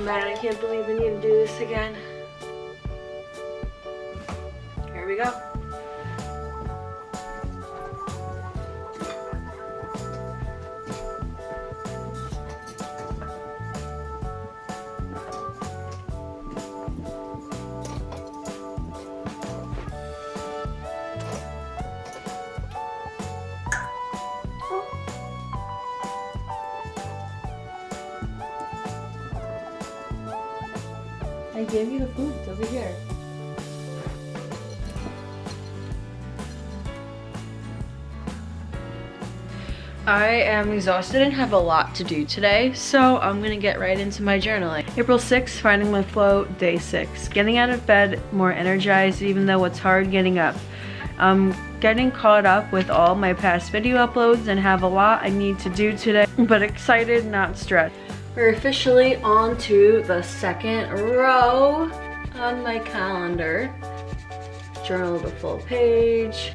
man, I can't believe I need to do this again. Here we go. I gave you the food, it's over here. I am exhausted and have a lot to do today, so I'm gonna get right into my journaling. April 6th, finding my flow, day 6. Getting out of bed more energized even though it's hard getting up. I'm getting caught up with all my past video uploads and have a lot I need to do today, but excited, not stressed. We're officially on to the second row on my calendar. Journal the full page.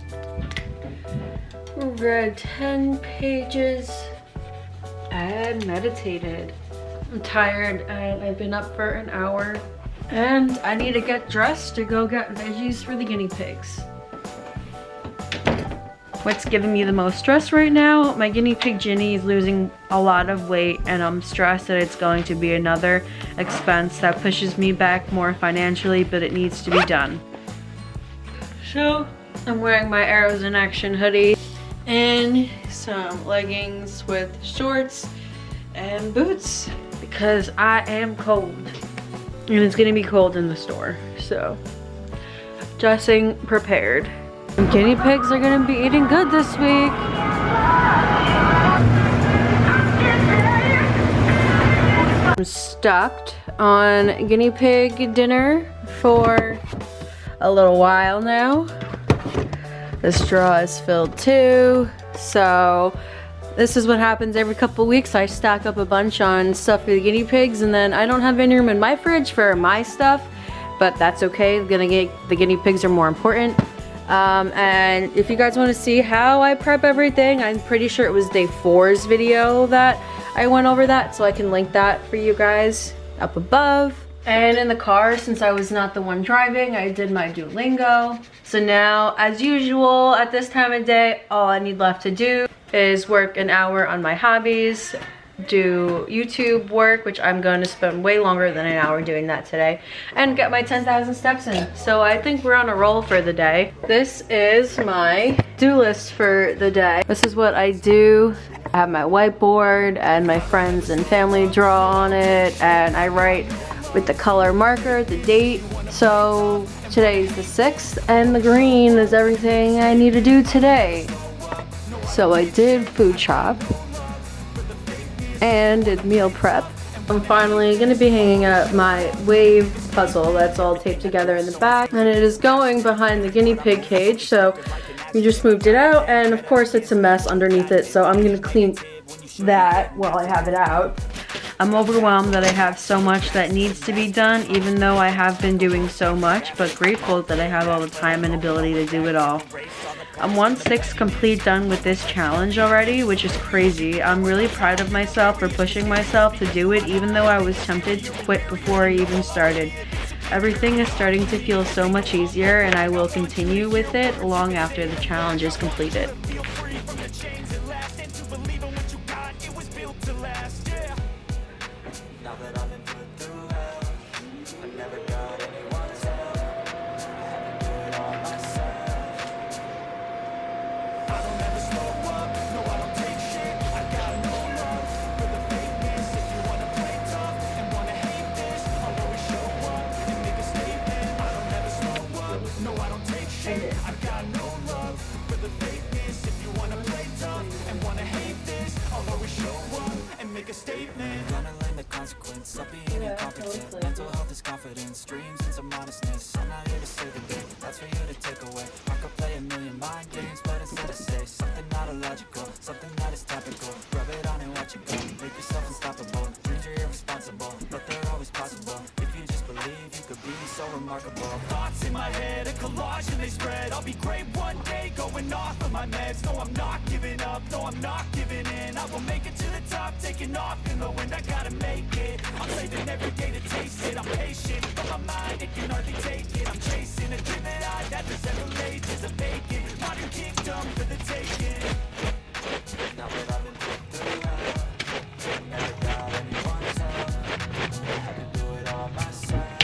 Read 10 pages and meditated. I'm tired and I've been up for an hour and I need to get dressed to go get veggies for the guinea pigs. What's giving me the most stress right now? My guinea pig Ginny is losing a lot of weight and I'm stressed that it's going to be another expense that pushes me back more financially, but it needs to be done. So I'm wearing my Arrows in Action hoodie and some leggings with shorts and boots because I am cold and it's gonna be cold in the store. So dressing prepared. Guinea pigs are gonna be eating good this week. I'm stuck on guinea pig dinner for a little while now. The straw is filled too. So this is what happens every couple weeks. I stack up a bunch on stuff for the guinea pigs and then I don't have any room in my fridge for my stuff, but that's okay. The guinea pigs are more important. And if you guys want to see how I prep everything, I'm pretty sure it was day 4's video that I went over that, so I can link that for you guys up above. And in the car, since I was not the one driving, I did my Duolingo. So now, as usual, at this time of day, all I need left to do is work an hour on my hobbies, do YouTube work, which I'm going to spend way longer than an hour doing that today, and get my 10,000 steps in. So I think we're on a roll for the day. This is my do list for the day. This is what I do. I have my whiteboard and my friends and family draw on it, and I write with the color marker the date. So today's the 6th and the green is everything I need to do today. So I did food shop and did meal prep. I'm finally gonna be hanging up my wave puzzle that's all taped together in the back, and it is going behind the guinea pig cage. So we just moved it out, and of course it's a mess underneath it, so I'm gonna clean that while I have it out. I'm overwhelmed that I have so much that needs to be done, even though I have been doing so much, but grateful that I have all the time and ability to do it all. I'm 1/6 complete done with this challenge already, which is crazy. I'm really proud of myself for pushing myself to do it, even though I was tempted to quit before I even started. Everything is starting to feel so much easier, and I will continue with it long after the challenge is completed. Stop being incompetent. Mental health is confidence. Dreams and some honestness. I'm not here to save the day. That's for you to take away. I could play a million mind games, but instead I say something not illogical, something that is topical. Rub it on and watch it go. Make yourself unstoppable. Dreams are irresponsible, but they're always possible. If you just believe, you could be so remarkable. Thoughts in my head, a collage and they spread. I'll be great one day, go going off of my meds. No, I'm not giving up, no, I'm not giving in. I will make it to the top, taking off in the wind. I gotta make it, I'm saving every day to taste it. I'm patient, but my mind, it can hardly take it. I'm chasing a dream that I've had for several ages. A vacant, modern kingdom for the taking. Now that I've been put through hell, never got anyone's help. I had to do it all myself.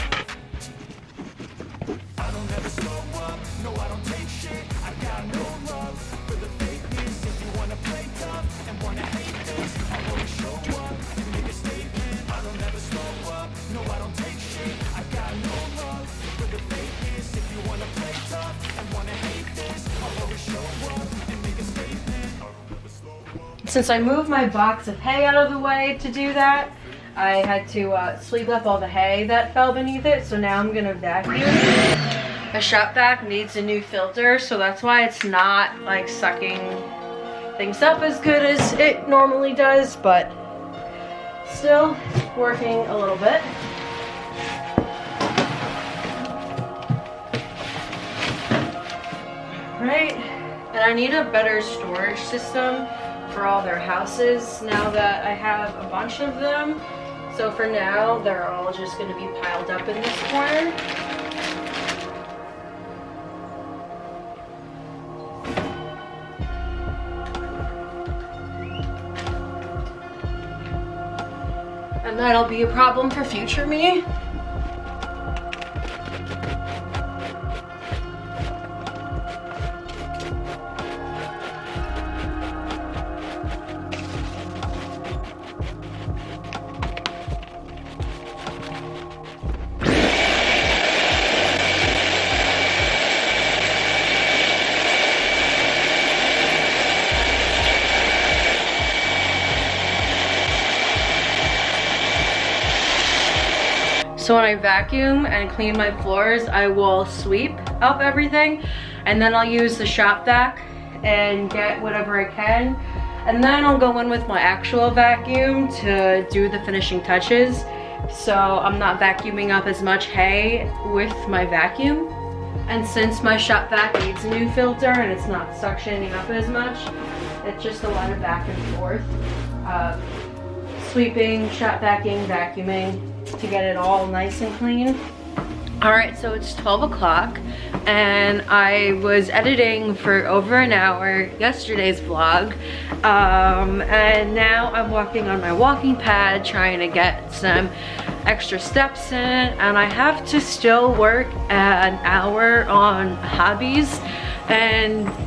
I don't ever slow up, no I don't take shit. I got no love for the fakeness. If you wanna play tough and wanna hate this, I'll always show up and make a statement. I don't ever slow up, no I don't take shit. I got no love for the fakeness. If you wanna play tough and wanna hate this, I'll always show up and make a statement. I don't ever slow up. Since I moved my box of hay out of the way to do that, I had to sweep up all the hay that fell beneath it, so now I'm gonna vacuum. My shop vac needs a new filter, so that's why it's not like sucking things up as good as it normally does, but still working a little bit. Right, and I need a better storage system for all their houses now that I have a bunch of them. So for now, they're all just going to be piled up in this corner. And that'll be a problem for future me. So when I vacuum and clean my floors, I will sweep up everything, and then I'll use the shop vac and get whatever I can, and then I'll go in with my actual vacuum to do the finishing touches. So I'm not vacuuming up as much hay with my vacuum. And since my shop vac needs a new filter and it's not suctioning up as much, it's just a lot of back and forth. Sweeping, shop vacuuming, vacuuming, to get it all nice and clean. All right, so it's 12 o'clock and I was editing for over an hour yesterday's vlog, and now I'm walking on my walking pad trying to get some extra steps in, and I have to still work an hour on hobbies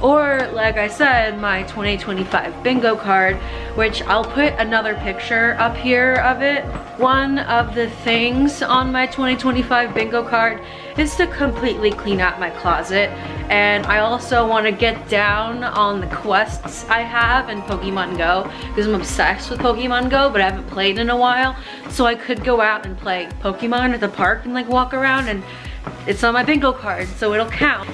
or like I said, my 2025 bingo card, which I'll put another picture up here of it. One of the things on my 2025 bingo card is to completely clean out my closet, and I also want to get down on the quests I have in Pokemon Go, because I'm obsessed with Pokemon Go, but I haven't played in a while, so I could go out and play Pokemon at the park and like walk around, and it's on my bingo card, so it'll count.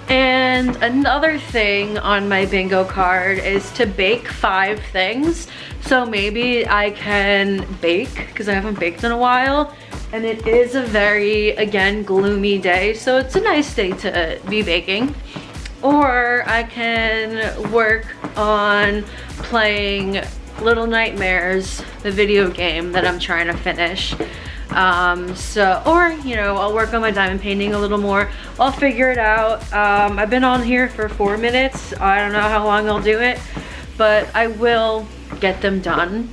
And another thing on my bingo card is to bake 5 things. So maybe I can bake, because I haven't baked in a while. And it is a very, again, gloomy day, so it's a nice day to be baking. Or I can work on playing Little Nightmares, the video game that I'm trying to finish. Or, you know, I'll work on my diamond painting a little more. I'll figure it out. I've been on here for 4 minutes. I don't know how long I'll do it, but I will get them done.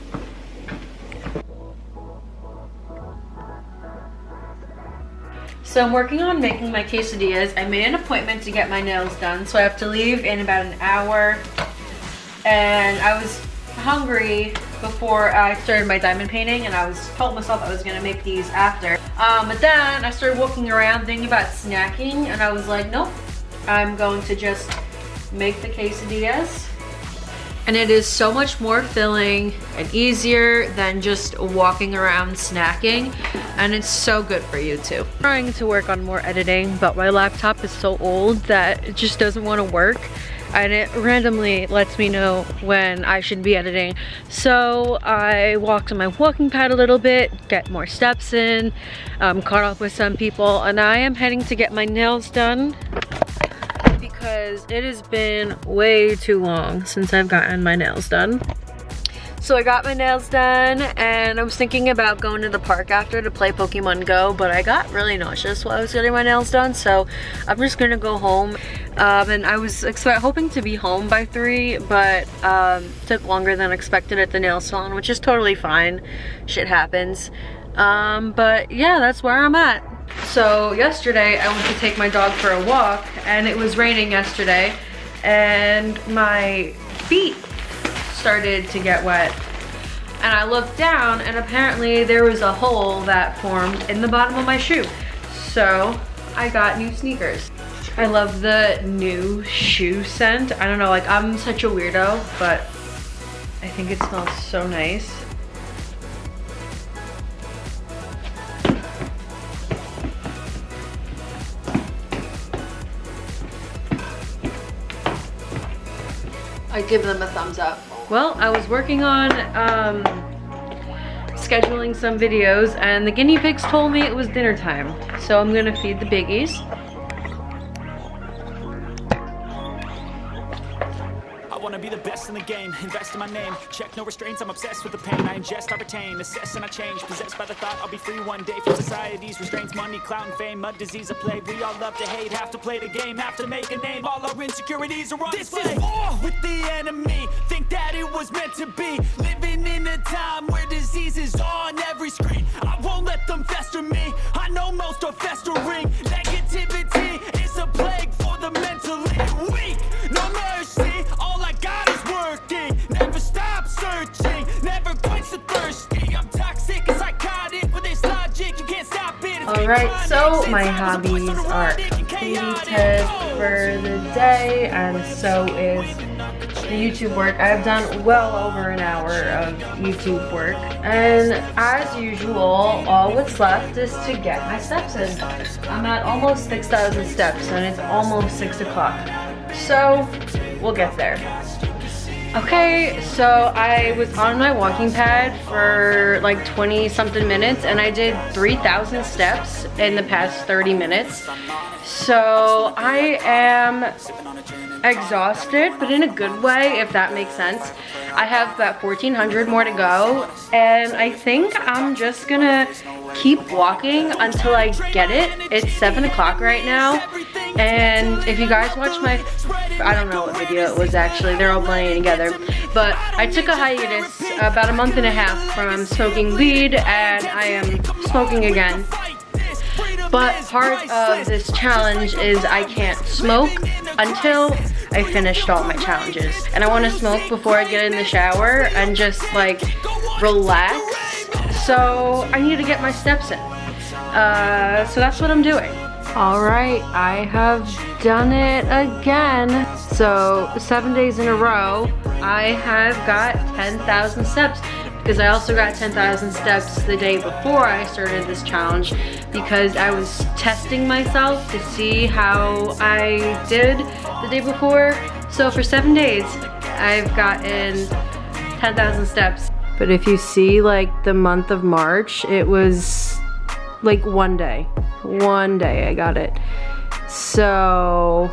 So I'm working on making my quesadillas. I made an appointment to get my nails done, so I have to leave in about an hour. And I was hungry before I started my diamond painting, and I told myself I was gonna make these after. But then I started walking around thinking about snacking, and I was like, nope, I'm going to just make the quesadillas. And it is so much more filling and easier than just walking around snacking, and it's so good for you too. I'm trying to work on more editing, but my laptop is so old that it just doesn't want to work, and it randomly lets me know when I should be editing. So I walked on my walking pad a little bit, get more steps in, caught up with some people, and I am heading to get my nails done because it has been way too long since I've gotten my nails done. So I got my nails done and I was thinking about going to the park after to play Pokemon Go, but I got really nauseous while I was getting my nails done, so I'm just gonna go home. And I was hoping to be home by 3, but took longer than expected at the nail salon, which is totally fine. Shit happens. But yeah, that's where I'm at. So yesterday I went to take my dog for a walk and it was raining yesterday and my feet started to get wet. And I looked down and apparently there was a hole that formed in the bottom of my shoe. So I got new sneakers. I love the new shoe scent. I don't know, like I'm such a weirdo, but I think it smells so nice. I give them a thumbs up. Well, I was working on scheduling some videos and the guinea pigs told me it was dinner time. So I'm gonna feed the biggies. I wanna be the best in the game, invest in my name, check no restraints, I'm obsessed with the pain, I ingest, I retain, assess and I change, possessed by the thought I'll be free one day from society's restraints, money, clout and fame, mud, disease, a plague, we all love to hate, have to play the game, have to make a name, all our insecurities are on display. This is war with the enemy, think that it was meant to be, living in a time where disease is on every screen, I won't let them fester me, I know most are festering, negativity is a plague for the mentally weak, no mercy, all I got is working, never stop searching, never quench the thirsty, I'm toxic and psychotic, with this logic, you can't stop it. Alright, so my hobbies are completed for the day, and so is the YouTube work. I've done well over an hour of YouTube work, and as usual, all what's left is to get my steps in. I'm at almost 6,000 steps, and it's almost 6 o'clock, so we'll get there. Okay, so I was on my walking pad for like 20 something minutes and I did 3,000 steps in the past 30 minutes. So I am exhausted, but in a good way, if that makes sense. I have about 1,400 more to go, and I think I'm just gonna keep walking until I get it. It's 7 o'clock right now, and if you guys watch my, I don't know what video it was actually, they're all blending together, but I took a hiatus about a month and a half from smoking weed, and I am smoking again. But part of this challenge is I can't smoke until I finished all my challenges. And I want to smoke before I get in the shower and just like relax. So I need to get my steps in. So that's what I'm doing. All right, I have done it again. So 7 days in a row, I have got 10,000 steps. Because I also got 10,000 steps the day before I started this challenge because I was testing myself to see how I did the day before. So for 7 days, I've gotten 10,000 steps. But if you see like the month of March, it was like one day I got it. So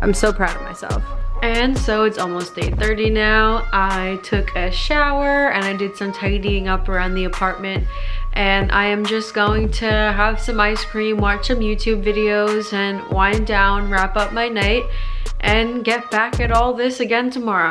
I'm so proud of myself. And so it's almost 8:30 now. I took a shower and I did some tidying up around the apartment, and I am just going to have some ice cream, watch some YouTube videos, and wind down, wrap up my night, and get back at all this again tomorrow.